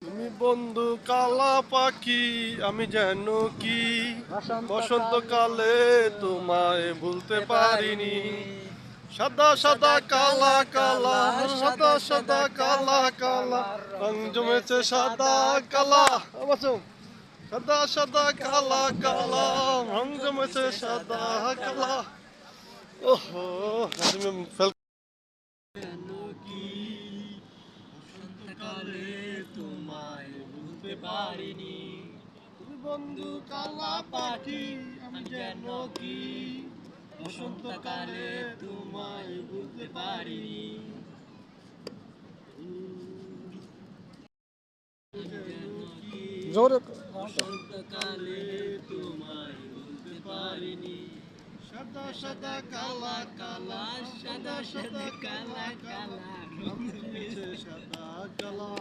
তুমি বন্ধু কালা পাখি, আমি যেন কি বসন্তকালে তোমায় ভুলতে পারিনি। সাদা সাদা কালা কালা, সাদা সাদা কালা কালা, রং জমেছে সাদা কালা। সাদা সাদা কালা কালা, রং জমেছে সাদা কালা। ওহো, কেন কি বসন্তকালে তোমায় ভুলতে পারিনি। তুমি বন্ধু কালা পাখি, আমি যেন কি বসন্তকালে তোমায় ভুলতে পারিনি। যেন কি জোরে বসন্তকালে তোমায় ভুলতে পারিনি। সাদা সাদা কালা কালা, সাদা সাদা কালা কালা, রং জমেছে সাদা কালা।